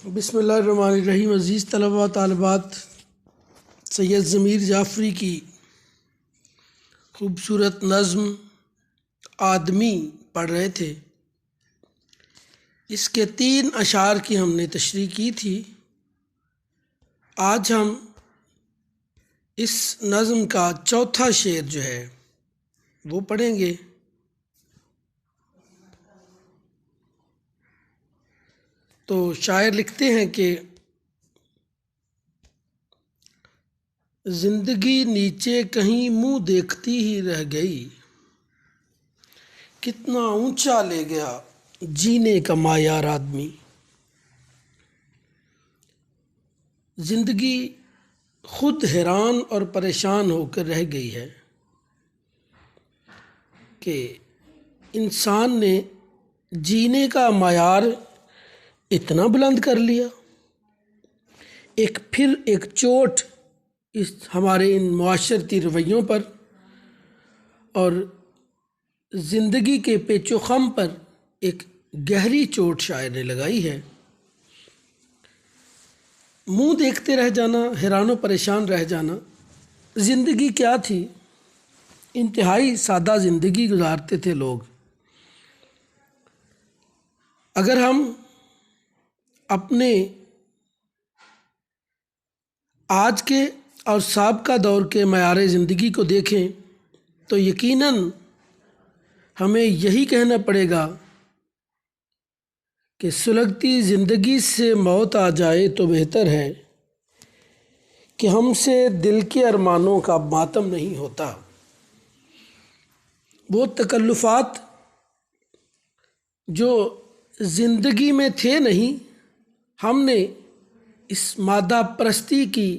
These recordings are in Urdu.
بسم اللہ الرحمن الرحیم۔ عزیز طلباء طالبات، سید ضمیر جعفری کی خوبصورت نظم آدمی پڑھ رہے تھے۔ اس کے 3 اشعار کی ہم نے تشریح کی تھی۔ آج ہم اس نظم کا چوتھا شعر جو ہے وہ پڑھیں گے۔ تو شاعر لکھتے ہیں کہ زندگی نیچے کہیں منہ دیکھتی ہی رہ گئی، کتنا اونچا لے گیا جینے کا معیار آدمی۔ زندگی خود حیران اور پریشان ہو کر رہ گئی ہے کہ انسان نے جینے کا معیار اتنا بلند کر لیا۔ پھر ایک چوٹ اس ہمارے ان معاشرتی رویوں پر اور زندگی کے پیچ و خم پر ایک گہری چوٹ شاعر نے لگائی ہے۔ منہ دیکھتے رہ جانا، حیران و پریشان رہ جانا۔ زندگی کیا تھی؟ انتہائی سادہ زندگی گزارتے تھے لوگ۔ اگر ہم اپنے آج کے اور سابقہ دور کے معیار زندگی کو دیکھیں تو یقیناً ہمیں یہی کہنا پڑے گا کہ سلگتی زندگی سے موت آ جائے تو بہتر ہے کہ ہم سے دل کے ارمانوں کا ماتم نہیں ہوتا۔ وہ تکلفات جو زندگی میں تھے نہیں، ہم نے اس مادہ پرستی کی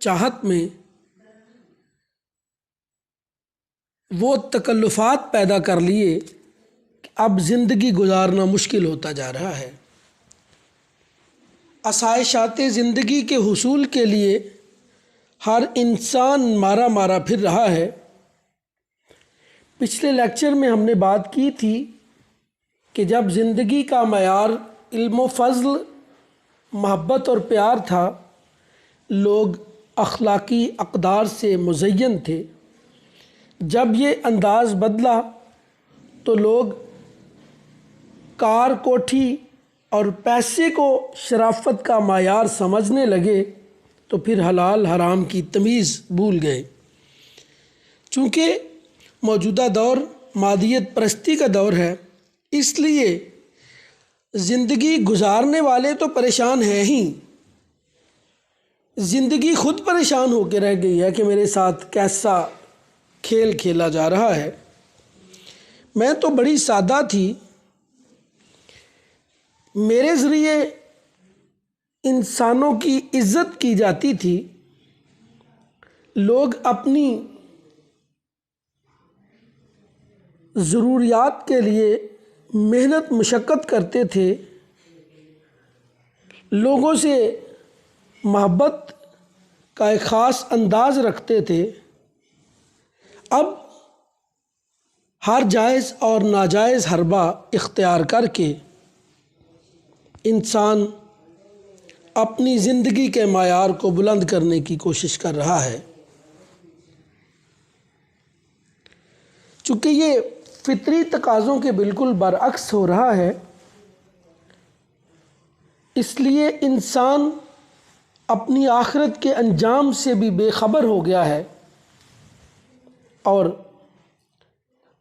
چاہت میں وہ تکلفات پیدا کر لیے کہ اب زندگی گزارنا مشکل ہوتا جا رہا ہے۔ آسائشات زندگی کے حصول کے لیے ہر انسان مارا پھر رہا ہے۔ پچھلے لیکچر میں ہم نے بات کی تھی کہ جب زندگی کا معیار علم و فضل، محبت اور پیار تھا، لوگ اخلاقی اقدار سے مزین تھے۔ جب یہ انداز بدلا تو لوگ کار کوٹھی اور پیسے کو شرافت کا معیار سمجھنے لگے تو پھر حلال حرام کی تمیز بھول گئے۔ چونکہ موجودہ دور مادیت پرستی کا دور ہے، اس لیے زندگی گزارنے والے تو پریشان ہیں ہی، زندگی خود پریشان ہو کے رہ گئی ہے کہ میرے ساتھ کیسا کھیل کھیلا جا رہا ہے۔ میں تو بڑی سادہ تھی، میرے ذریعے انسانوں کی عزت کی جاتی تھی، لوگ اپنی ضروریات کے لیے محنت مشقت کرتے تھے، لوگوں سے محبت کا ایک خاص انداز رکھتے تھے۔ اب ہر جائز اور ناجائز حربہ اختیار کر کے انسان اپنی زندگی کے معیار کو بلند کرنے کی کوشش کر رہا ہے۔ چونکہ یہ فطری تقاضوں کے بالکل برعکس ہو رہا ہے، اس لیے انسان اپنی آخرت کے انجام سے بھی بے خبر ہو گیا ہے اور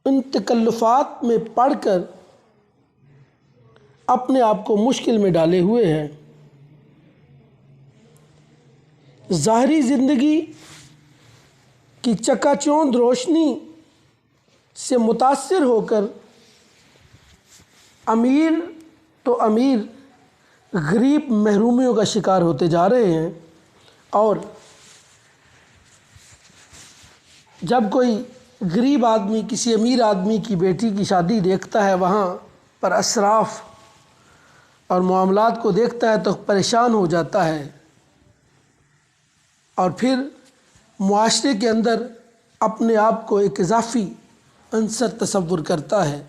ان تکلفات میں پڑ کر اپنے آپ کو مشکل میں ڈالے ہوئے ہے۔ ظاہری زندگی کی چکا چوند روشنی سے متاثر ہو کر امیر تو امیر غریب محرومیوں کا شکار ہوتے جا رہے ہیں، اور جب کوئی غریب آدمی کسی امیر آدمی کی بیٹی کی شادی دیکھتا ہے، وہاں پر اسراف اور معاملات کو دیکھتا ہے تو پریشان ہو جاتا ہے، اور پھر معاشرے کے اندر اپنے آپ کو ایک اضافی عنصر تصور کرتا ہے،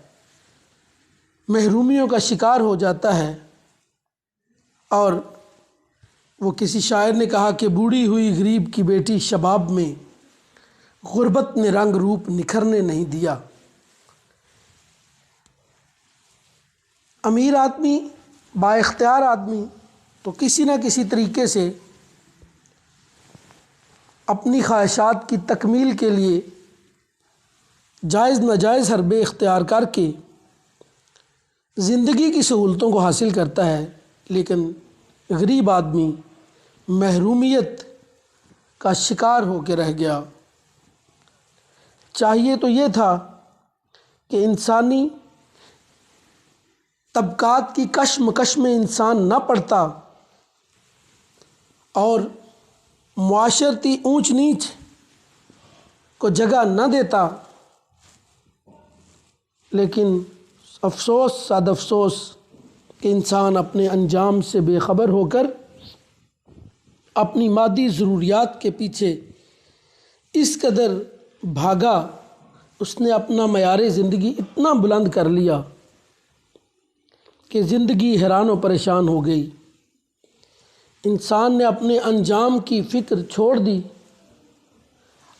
محرومیوں کا شکار ہو جاتا ہے۔ اور وہ کسی شاعر نے کہا کہ بوڑھی ہوئی غریب کی بیٹی شباب میں غربت نے رنگ روپ نکھرنے نہیں دیا۔ امیر آدمی، با اختیار آدمی تو کسی نہ کسی طریقے سے اپنی خواہشات کی تکمیل کے لیے جائز ناجائز حربے اختیار کر کے زندگی کی سہولتوں کو حاصل کرتا ہے، لیکن غریب آدمی محرومیت کا شکار ہو کے رہ گیا۔ چاہیے تو یہ تھا کہ انسانی طبقات کی کشمکش میں انسان نہ پڑتا اور معاشرتی اونچ نیچ کو جگہ نہ دیتا، لیکن افسوس صد افسوس کہ انسان اپنے انجام سے بے خبر ہو کر اپنی مادی ضروریات کے پیچھے اس قدر بھاگا، اس نے اپنا معیار زندگی اتنا بلند کر لیا کہ زندگی حیران و پریشان ہو گئی۔ انسان نے اپنے انجام کی فکر چھوڑ دی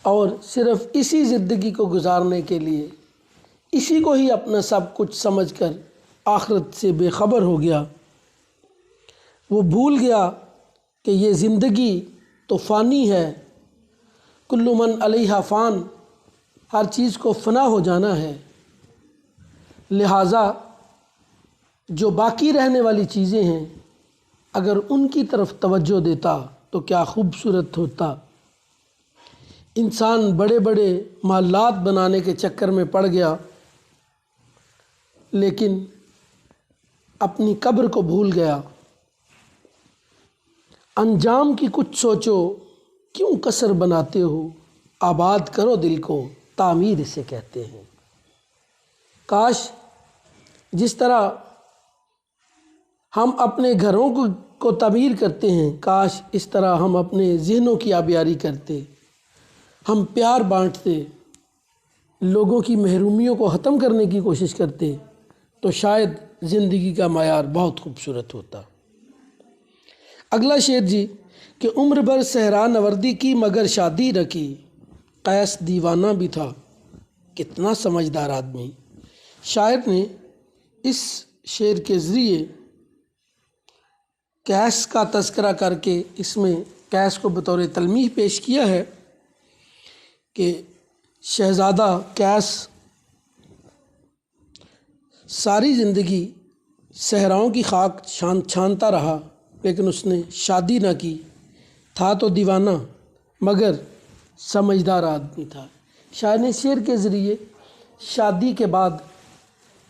اور صرف اسی زندگی کو گزارنے کے لیے اسی کو ہی اپنا سب کچھ سمجھ کر آخرت سے بے خبر ہو گیا۔ وہ بھول گیا کہ یہ زندگی تو فانی ہے، کل من علیہا فان، ہر چیز کو فنا ہو جانا ہے، لہٰذا جو باقی رہنے والی چیزیں ہیں اگر ان کی طرف توجہ دیتا تو کیا خوبصورت ہوتا۔ انسان بڑے بڑے محلات بنانے کے چکر میں پڑ گیا، لیکن اپنی قبر کو بھول گیا۔ انجام کی کچھ سوچو، کیوں قصر بناتے ہو، آباد کرو دل کو، تعمیر اسے کہتے ہیں۔ کاش جس طرح ہم اپنے گھروں کو تعمیر کرتے ہیں، کاش اس طرح ہم اپنے ذہنوں کی آبیاری کرتے، ہم پیار بانٹتے، لوگوں کی محرومیوں کو ختم کرنے کی کوشش کرتے تو شاید زندگی کا معیار بہت خوبصورت ہوتا۔ اگلا شعر جی کہ عمر بھر صحرا نوردی کی مگر شادی رکھی، قیس دیوانہ بھی تھا کتنا سمجھدار آدمی۔ شاعر نے اس شعر کے ذریعے قیس کا تذکرہ کر کے اس میں قیس کو بطور تلمیح پیش کیا ہے کہ شہزادہ قیس ساری زندگی صحراؤں کی خاک چھانتا رہا، لیکن اس نے شادی نہ کی، تھا تو دیوانہ مگر سمجھدار آدمی تھا۔ شاعر نے شعر کے ذریعے شادی کے بعد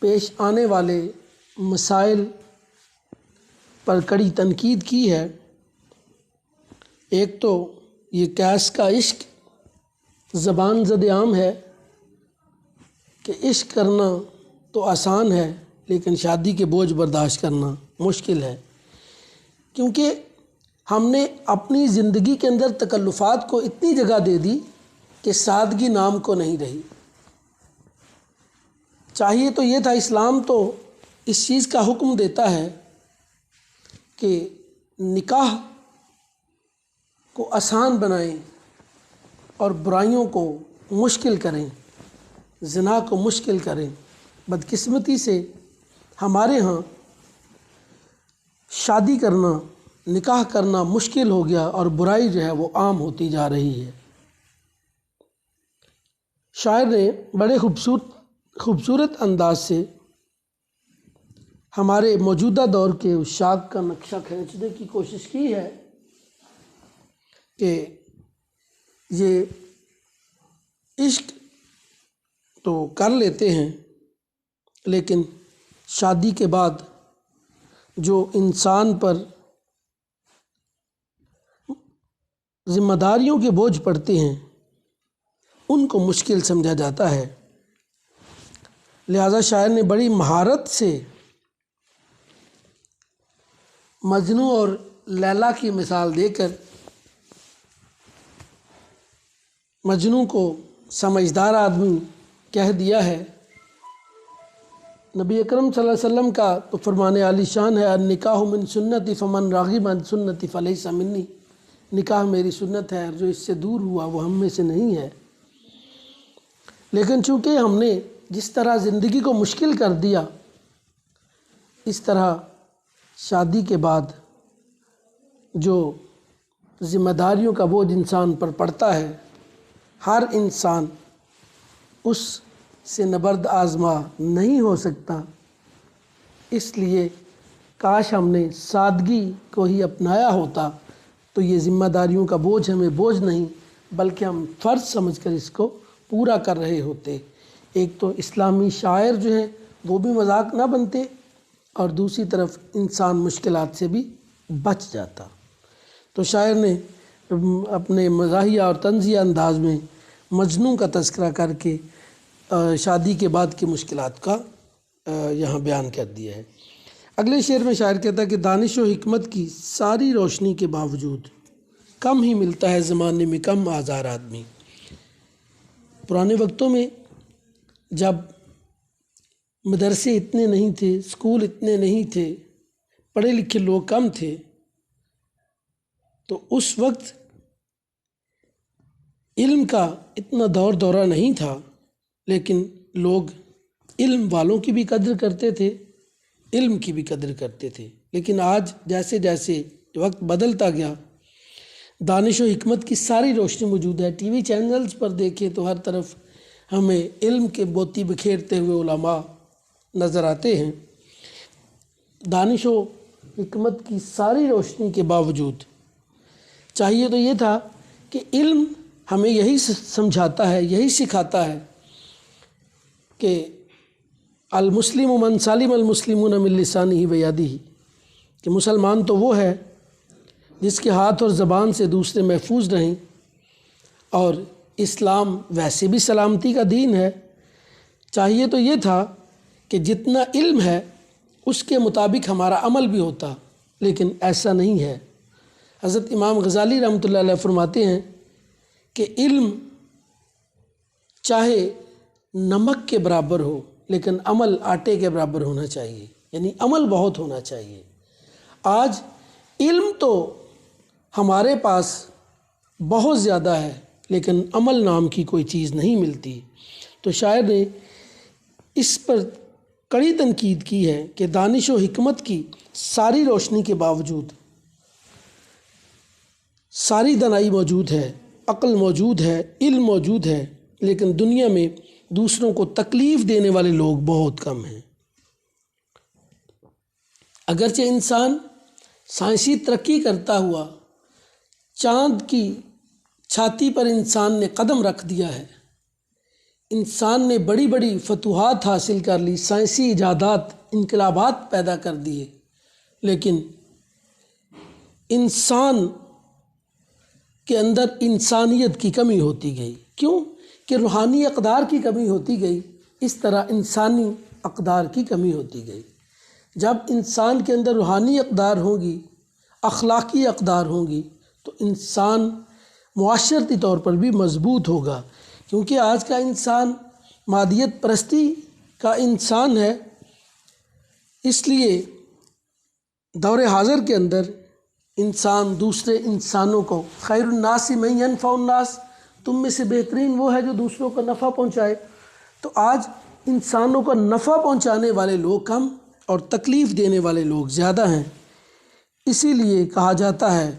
پیش آنے والے مسائل پر کڑی تنقید کی ہے۔ ایک تو یہ قیس کا عشق زبان زد عام ہے کہ عشق کرنا تو آسان ہے لیکن شادی کے بوجھ برداشت کرنا مشکل ہے، کیونکہ ہم نے اپنی زندگی کے اندر تکلفات کو اتنی جگہ دے دی کہ سادگی نام کو نہیں رہی۔ چاہیے تو یہ تھا، اسلام تو اس چیز کا حکم دیتا ہے کہ نکاح کو آسان بنائیں اور برائیوں کو مشکل کریں، زنا کو مشکل کریں۔ بدقسمتی سے ہمارے ہاں شادی کرنا، نکاح کرنا مشکل ہو گیا اور برائی جو ہے وہ عام ہوتی جا رہی ہے۔ شاعر نے بڑے خوبصورت انداز سے ہمارے موجودہ دور کے عشاق کا نقشہ کھینچنے کی کوشش کی ہے کہ یہ عشق تو کر لیتے ہیں لیکن شادی کے بعد جو انسان پر ذمہ داریوں کے بوجھ پڑتے ہیں ان کو مشکل سمجھا جاتا ہے، لہٰذا شاعر نے بڑی مہارت سے مجنوں اور لیلا کی مثال دے کر مجنوں کو سمجھدار آدمی کہہ دیا ہے، نبی اکرم صلی اللہ علیہ وسلم کا تو فرمان عالی شان ہے، النکاح من سنتی فمن راغب عن سنتی فلیس منی، نکاح میری سنت ہے، جو اس سے دور ہوا وہ ہم میں سے نہیں ہے۔ لیکن چونکہ ہم نے جس طرح زندگی کو مشکل کر دیا، اس طرح شادی کے بعد جو ذمہ داریوں کا بوجھ انسان پر پڑتا ہے، ہر انسان اس سے نبرد آزما نہیں ہو سکتا۔ اس لیے کاش ہم نے سادگی کو ہی اپنایا ہوتا تو یہ ذمہ داریوں کا بوجھ ہمیں بوجھ نہیں بلکہ ہم فرض سمجھ کر اس کو پورا کر رہے ہوتے۔ ایک تو اسلامی شاعر جو ہیں وہ بھی مذاق نہ بنتے، اور دوسری طرف انسان مشکلات سے بھی بچ جاتا۔ تو شاعر نے اپنے مزاحیہ اور طنزیہ انداز میں مجنوں کا تذکرہ کر کے شادی کے بعد کی مشکلات کا یہاں بیان کر دیا ہے۔ اگلے شعر میں شاعر کہتا ہے کہ دانش و حکمت کی ساری روشنی کے باوجود کم ہی ملتا ہے زمانے میں کم آزار آدمی۔ پرانے وقتوں میں جب مدرسے اتنے نہیں تھے، اسکول اتنے نہیں تھے، پڑھے لکھے لوگ کم تھے، تو اس وقت علم کا اتنا دور دورہ نہیں تھا، لیکن لوگ علم والوں کی بھی قدر کرتے تھے، علم کی بھی قدر کرتے تھے۔ لیکن آج جیسے جیسے وقت بدلتا گیا، دانش و حکمت کی ساری روشنی موجود ہے۔ ٹی وی چینلز پر دیکھیں تو ہر طرف ہمیں علم کے موتی بکھیرتے ہوئے علماء نظر آتے ہیں۔ دانش و حکمت کی ساری روشنی کے باوجود چاہیے تو یہ تھا کہ علم ہمیں یہی سمجھاتا ہے، یہی سکھاتا ہے کہ المسلم من سلم المسلمون من لسانہ و یدہ، کہ مسلمان تو وہ ہے جس کے ہاتھ اور زبان سے دوسرے محفوظ رہیں، اور اسلام ویسے بھی سلامتی کا دین ہے۔ چاہیے تو یہ تھا کہ جتنا علم ہے اس کے مطابق ہمارا عمل بھی ہوتا، لیکن ایسا نہیں ہے۔ حضرت امام غزالی رحمۃ اللہ علیہ فرماتے ہیں کہ علم چاہے نمک کے برابر ہو لیکن عمل آٹے کے برابر ہونا چاہیے، یعنی عمل بہت ہونا چاہیے۔ آج علم تو ہمارے پاس بہت زیادہ ہے لیکن عمل نام کی کوئی چیز نہیں ملتی۔ تو شاعر نے اس پر کڑی تنقید کی ہے کہ دانش و حکمت کی ساری روشنی کے باوجود ساری دانائی موجود ہے، عقل موجود ہے، علم موجود ہے، لیکن دنیا میں دوسروں کو تکلیف دینے والے لوگ بہت کم ہیں۔ اگرچہ انسان سائنسی ترقی کرتا ہوا چاند کی چھاتی پر انسان نے قدم رکھ دیا ہے، انسان نے بڑی بڑی فتوحات حاصل کر لی، سائنسی ایجادات، انقلابات پیدا کر دیے، لیکن انسان کے اندر انسانیت کی کمی ہوتی گئی۔ کیوں؟ کہ روحانی اقدار کی کمی ہوتی گئی، اس طرح انسانی اقدار کی کمی ہوتی گئی۔ جب انسان کے اندر روحانی اقدار ہوں گی، اخلاقی اقدار ہوں گی، تو انسان معاشرتی طور پر بھی مضبوط ہوگا، کیونکہ آج کا انسان مادیت پرستی کا انسان ہے۔ اس لیے دور حاضر کے اندر انسان دوسرے انسانوں کو، خیر الناس من ینفع الناس، تم میں سے بہترین وہ ہے جو دوسروں کو نفع پہنچائے۔ تو آج انسانوں کو نفع پہنچانے والے لوگ کم اور تکلیف دینے والے لوگ زیادہ ہیں۔ اسی لیے کہا جاتا ہے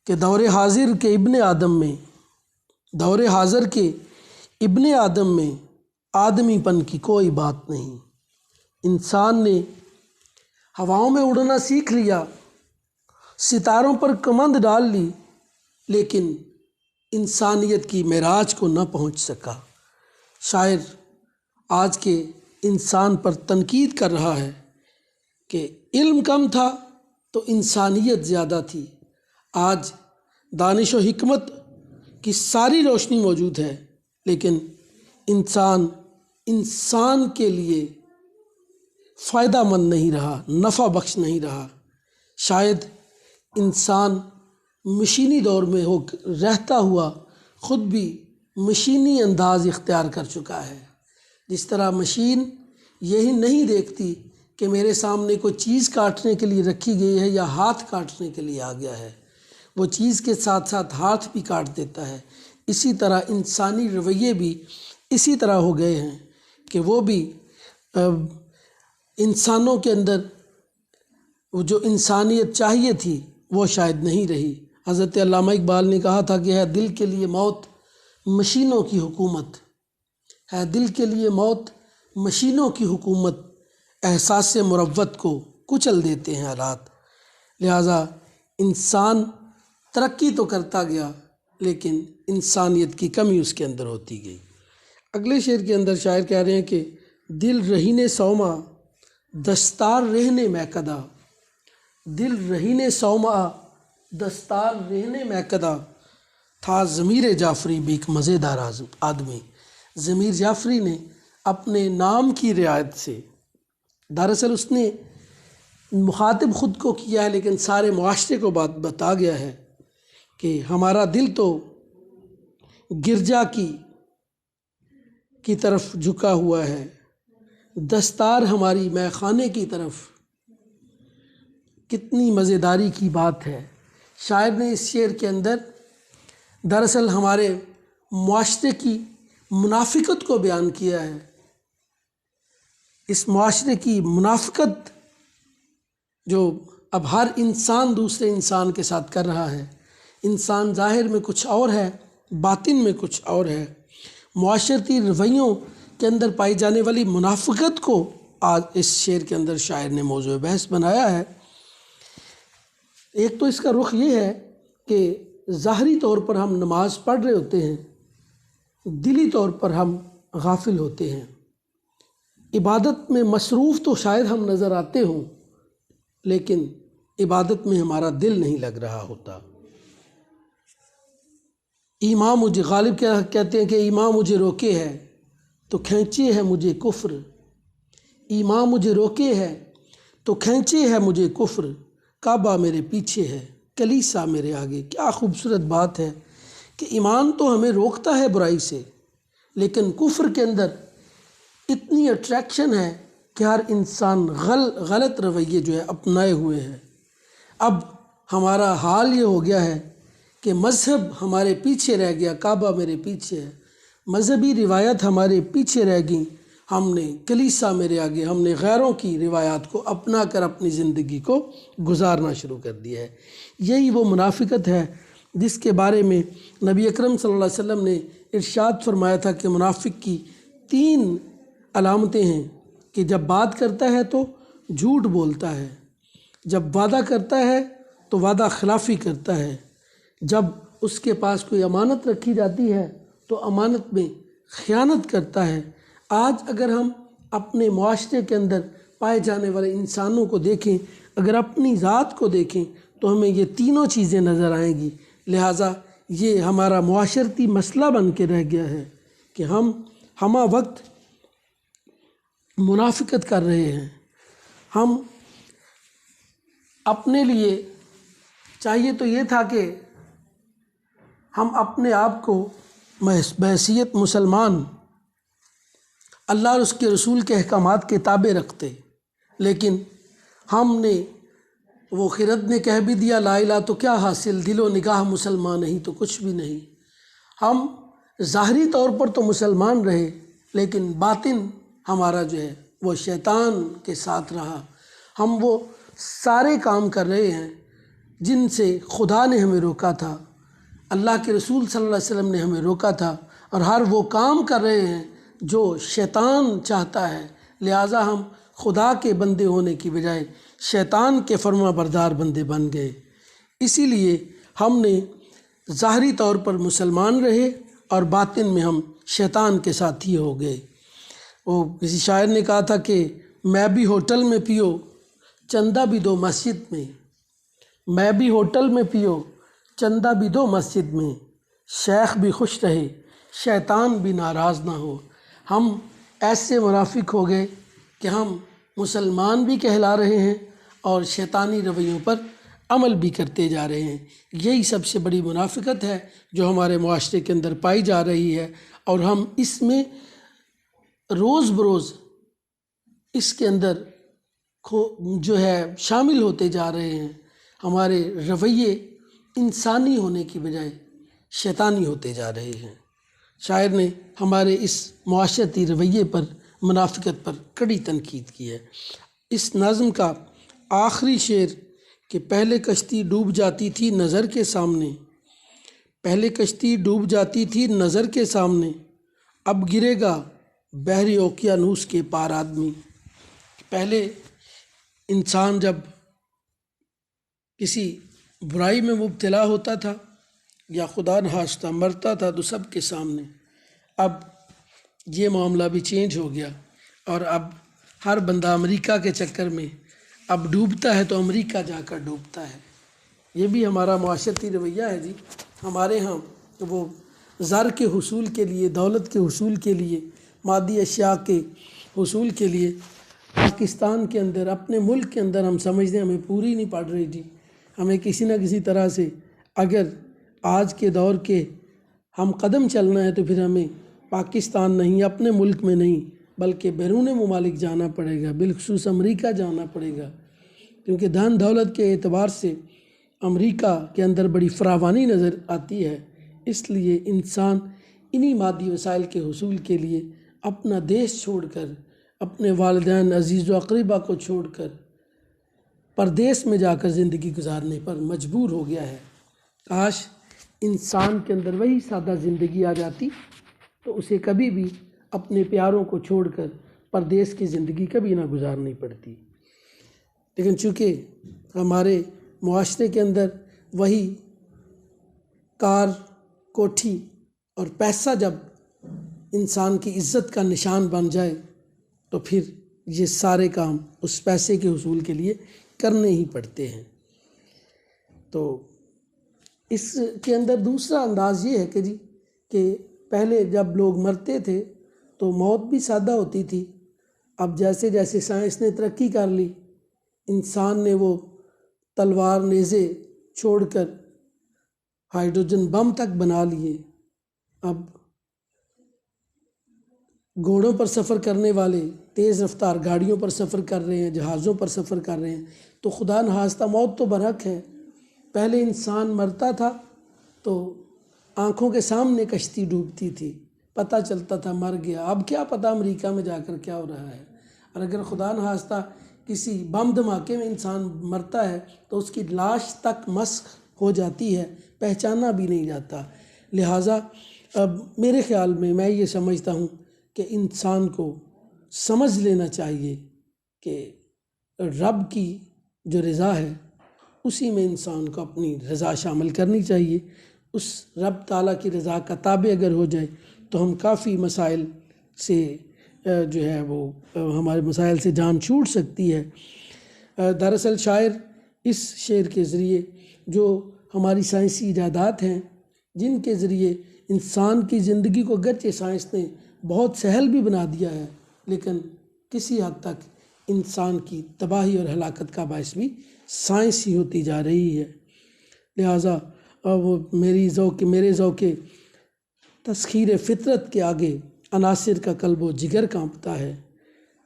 کہ دور حاضر کے ابن آدم میں آدمی پن کی کوئی بات نہیں۔ انسان نے ہواؤں میں اڑنا سیکھ لیا، ستاروں پر کمند ڈال لی، لیکن انسانیت کی معراج کو نہ پہنچ سکا۔ شاعر آج کے انسان پر تنقید کر رہا ہے کہ علم کم تھا تو انسانیت زیادہ تھی۔ آج دانش و حکمت کی ساری روشنی موجود ہے، لیکن انسان کے لیے فائدہ مند نہیں رہا، نفع بخش نہیں رہا۔ شاید انسان مشینی دور میں رہتا ہوا خود بھی مشینی انداز اختیار کر چکا ہے۔ جس طرح مشین یہی نہیں دیکھتی کہ میرے سامنے کوئی چیز کاٹنے کے لیے رکھی گئی ہے یا ہاتھ کاٹنے کے لیے آ گیا ہے، وہ چیز کے ساتھ ساتھ ہاتھ بھی کاٹ دیتا ہے۔ اسی طرح انسانی رویے بھی اسی طرح ہو گئے ہیں کہ وہ بھی انسانوں کے اندر وہ جو انسانیت چاہیے تھی وہ شاید نہیں رہی۔ حضرت علامہ اقبال نے کہا تھا کہ ہے دل کے لیے موت مشینوں کی حکومت، ہے دل کے لیے موت مشینوں کی حکومت، احساس مروت کو کچل دیتے ہیں حالات۔ لہٰذا انسان ترقی تو کرتا گیا لیکن انسانیت کی کمی اس کے اندر ہوتی گئی۔ اگلے شعر کے اندر شاعر کہہ رہے ہیں کہ دل رہینے سوما دستار رہنے میں کدا، دل رہینے سوما دستار رہنے میں کدا، تھا ضمیر جعفری بھی ایک مزیدار آدمی۔ ضمیر جعفری نے اپنے نام کی رعایت سے، دراصل اس نے مخاطب خود کو کیا ہے لیکن سارے معاشرے کو بات بتا گیا ہے کہ ہمارا دل تو گرجا کی طرف جھکا ہوا ہے، دستار ہماری مے خانے کی طرف۔ کتنی مزیداری کی بات ہے۔ شاعر نے اس شعر کے اندر دراصل ہمارے معاشرے کی منافقت کو بیان کیا ہے۔ اس معاشرے کی منافقت جو اب ہر انسان دوسرے انسان کے ساتھ کر رہا ہے۔ انسان ظاہر میں کچھ اور ہے، باطن میں کچھ اور ہے۔ معاشرتی رویوں کے اندر پائی جانے والی منافقت کو آج اس شعر کے اندر شاعر نے موضوع بحث بنایا ہے۔ ایک تو اس کا رخ یہ ہے کہ ظاہری طور پر ہم نماز پڑھ رہے ہوتے ہیں، دلی طور پر ہم غافل ہوتے ہیں۔ عبادت میں مصروف تو شاید ہم نظر آتے ہوں لیکن عبادت میں ہمارا دل نہیں لگ رہا ہوتا۔ ایمان مجھے غالب کہتے ہیں کہ ایمان مجھے روکے ہے تو کھینچے ہے مجھے کفر، ایمان مجھے روکے ہے تو کھینچے ہے مجھے کفر، کعبہ میرے پیچھے ہے کلیسا میرے آگے۔ کیا خوبصورت بات ہے کہ ایمان تو ہمیں روکتا ہے برائی سے لیکن کفر کے اندر اتنی اٹریکشن ہے کہ ہر انسان غلط رویے جو ہے اپنائے ہوئے ہیں۔ اب ہمارا حال یہ ہو گیا ہے کہ مذہب ہمارے پیچھے رہ گیا، کعبہ میرے پیچھے ہے، مذہبی روایت ہمارے پیچھے رہ گئیں، ہم نے کلیسا میرے آگے، ہم نے غیروں کی روایات کو اپنا کر اپنی زندگی کو گزارنا شروع کر دیا ہے۔ یہی وہ منافقت ہے جس کے بارے میں نبی اکرم صلی اللہ علیہ وسلم نے ارشاد فرمایا تھا کہ منافق کی 3 علامتیں ہیں کہ جب بات کرتا ہے تو جھوٹ بولتا ہے، جب وعدہ کرتا ہے تو وعدہ خلافی کرتا ہے، جب اس کے پاس کوئی امانت رکھی جاتی ہے تو امانت میں خیانت کرتا ہے۔ آج اگر ہم اپنے معاشرے کے اندر پائے جانے والے انسانوں کو دیکھیں، اگر اپنی ذات کو دیکھیں تو ہمیں یہ تینوں چیزیں نظر آئیں گی۔ لہٰذا یہ ہمارا معاشرتی مسئلہ بن کے رہ گیا ہے کہ ہم ہمہ وقت منافقت کر رہے ہیں۔ ہم اپنے لیے چاہیے تو یہ تھا کہ ہم اپنے آپ کو بحیثیت مسلمان اللہ اور اس کے رسول کے احکامات کے تابع رکھتے، لیکن ہم نے وہ خرد نے کہہ بھی دیا لا الہ تو کیا حاصل، دل و نگاہ مسلمان نہیں تو کچھ بھی نہیں۔ ہم ظاہری طور پر تو مسلمان رہے لیکن باطن ہمارا جو ہے وہ شیطان کے ساتھ رہا۔ ہم وہ سارے کام کر رہے ہیں جن سے خدا نے ہمیں روکا تھا، اللہ کے رسول صلی اللہ علیہ وسلم نے ہمیں روکا تھا، اور ہر وہ کام کر رہے ہیں جو شیطان چاہتا ہے۔ لہٰذا ہم خدا کے بندے ہونے کی بجائے شیطان کے فرما بردار بندے بن گئے۔ اسی لیے ہم نے ظاہری طور پر مسلمان رہے اور باطن میں ہم شیطان کے ساتھی ہو گئے۔ وہ کسی شاعر نے کہا تھا کہ میں بھی ہوٹل میں پیو چندہ بھی دو مسجد میں، میں بھی ہوٹل میں پیو چندہ بھی دو مسجد میں، شیخ بھی خوش رہے شیطان بھی ناراض نہ ہو۔ ہم ایسے منافق ہو گئے کہ ہم مسلمان بھی کہلا رہے ہیں اور شیطانی رویوں پر عمل بھی کرتے جا رہے ہیں۔ یہی سب سے بڑی منافقت ہے جو ہمارے معاشرے کے اندر پائی جا رہی ہے، اور ہم اس میں روز بروز اس کے اندر جو ہے شامل ہوتے جا رہے ہیں، ہمارے رویے انسانی ہونے کی بجائے شیطانی ہوتے جا رہے ہیں۔ شاعر نے ہمارے اس معاشرتی رویے پر، منافقت پر کڑی تنقید کی ہے۔ اس نظم کا آخری شعر کہ پہلے کشتی ڈوب جاتی تھی نظر کے سامنے، پہلے کشتی ڈوب جاتی تھی نظر کے سامنے، اب گرے گا بحر اوقیانوس کے پار آدمی۔ پہلے انسان جب کسی برائی میں مبتلا ہوتا تھا یا خدا نخواستہ مرتا تھا تو سب کے سامنے، اب یہ معاملہ بھی چینج ہو گیا، اور اب ہر بندہ امریکہ کے چکر میں اب ڈوبتا ہے تو امریکہ جا کر ڈوبتا ہے۔ یہ بھی ہمارا معاشرتی رویہ ہے جی۔ ہمارے ہاں وہ زر کے حصول کے لیے، دولت کے حصول کے لیے، مادی اشیاء کے حصول کے لیے پاکستان کے اندر، اپنے ملک کے اندر ہم سمجھتے ہیں ہمیں پوری نہیں پڑ رہی جی۔ ہمیں کسی نہ کسی طرح سے اگر آج کے دور کے ہم قدم چلنا ہے تو پھر ہمیں پاکستان نہیں، اپنے ملک میں نہیں بلکہ بیرون ممالک جانا پڑے گا، بالخصوص امریکہ جانا پڑے گا، کیونکہ دھن دولت کے اعتبار سے امریکہ کے اندر بڑی فراوانی نظر آتی ہے۔ اس لیے انسان انہی مادی وسائل کے حصول کے لیے اپنا دیش چھوڑ کر، اپنے والدین عزیز و اقربا کو چھوڑ کر پردیس میں جا کر زندگی گزارنے پر مجبور ہو گیا ہے۔ کاش انسان کے اندر وہی سادہ زندگی آ جاتی تو اسے کبھی بھی اپنے پیاروں کو چھوڑ کر پردیس کی زندگی کبھی نہ گزارنی پڑتی، لیکن چونکہ ہمارے معاشرے کے اندر وہی کار، کوٹھی اور پیسہ جب انسان کی عزت کا نشان بن جائے تو پھر یہ سارے کام اس پیسے کے حصول کے لیے کرنے ہی پڑتے ہیں۔ تو اس کے اندر دوسرا انداز یہ ہے کہ جی کہ پہلے جب لوگ مرتے تھے تو موت بھی سادہ ہوتی تھی، اب جیسے جیسے سائنس نے ترقی کر لی، انسان نے وہ تلوار نیزے چھوڑ کر ہائیڈروجن بم تک بنا لیے، اب گھوڑوں پر سفر کرنے والے تیز رفتار گاڑیوں پر سفر کر رہے ہیں، جہازوں پر سفر کر رہے ہیں، تو خدا نخواستہ موت تو برحق ہے۔ پہلے انسان مرتا تھا تو آنکھوں کے سامنے کشتی ڈوبتی تھی، پتہ چلتا تھا مر گیا، اب کیا پتہ امریکہ میں جا کر کیا ہو رہا ہے۔ اور اگر خدا نخواستہ کسی بم دھماکے میں انسان مرتا ہے تو اس کی لاش تک مسخ ہو جاتی ہے، پہچانا بھی نہیں جاتا۔ لہٰذا اب میرے خیال میں یہ سمجھتا ہوں کہ انسان کو سمجھ لینا چاہیے کہ رب کی جو رضا ہے اسی میں انسان کو اپنی رضا شامل کرنی چاہیے۔ اس رب تعالیٰ کی رضا کا تابع اگر ہو جائے تو ہم کافی مسائل سے جو ہے وہ ہمارے مسائل سے جان چھوٹ سکتی ہے۔ دراصل شاعر اس شعر کے ذریعے جو ہماری سائنسی ایجادات ہیں جن کے ذریعے انسان کی زندگی کو گرچہ سائنس نے بہت سہل بھی بنا دیا ہے، لیکن کسی حد تک انسان کی تباہی اور ہلاکت کا باعث بھی سائنس ہی ہوتی جا رہی ہے۔ لہٰذا وہ میرے ذوق تسخیر فطرت کے آگے عناصر کا قلب و جگر کانپتا ہے۔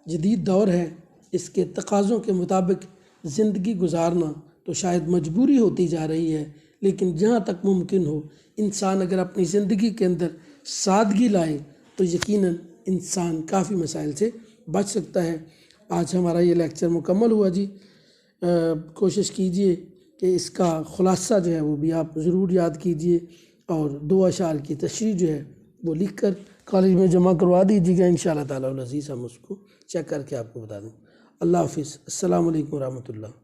جدید دور ہے، اس کے تقاضوں کے مطابق زندگی گزارنا تو شاید مجبوری ہوتی جا رہی ہے، لیکن جہاں تک ممکن ہو انسان اگر اپنی زندگی کے اندر سادگی لائے تو یقیناً انسان کافی مسائل سے بچ سکتا ہے۔ آج ہمارا یہ لیکچر مکمل ہوا جی۔ کوشش کیجئے کہ اس کا خلاصہ جو ہے وہ بھی آپ ضرور یاد کیجئے، اور 2 اشعار کی تشریح جو ہے وہ لکھ کر کالج میں جمع کروا دیجیے گا، انشاءاللہ تعالیٰ العزیز ہم اس کو چیک کر کے آپ کو بتا دیں۔ اللہ حافظ، السلام علیکم ورحمۃ اللہ۔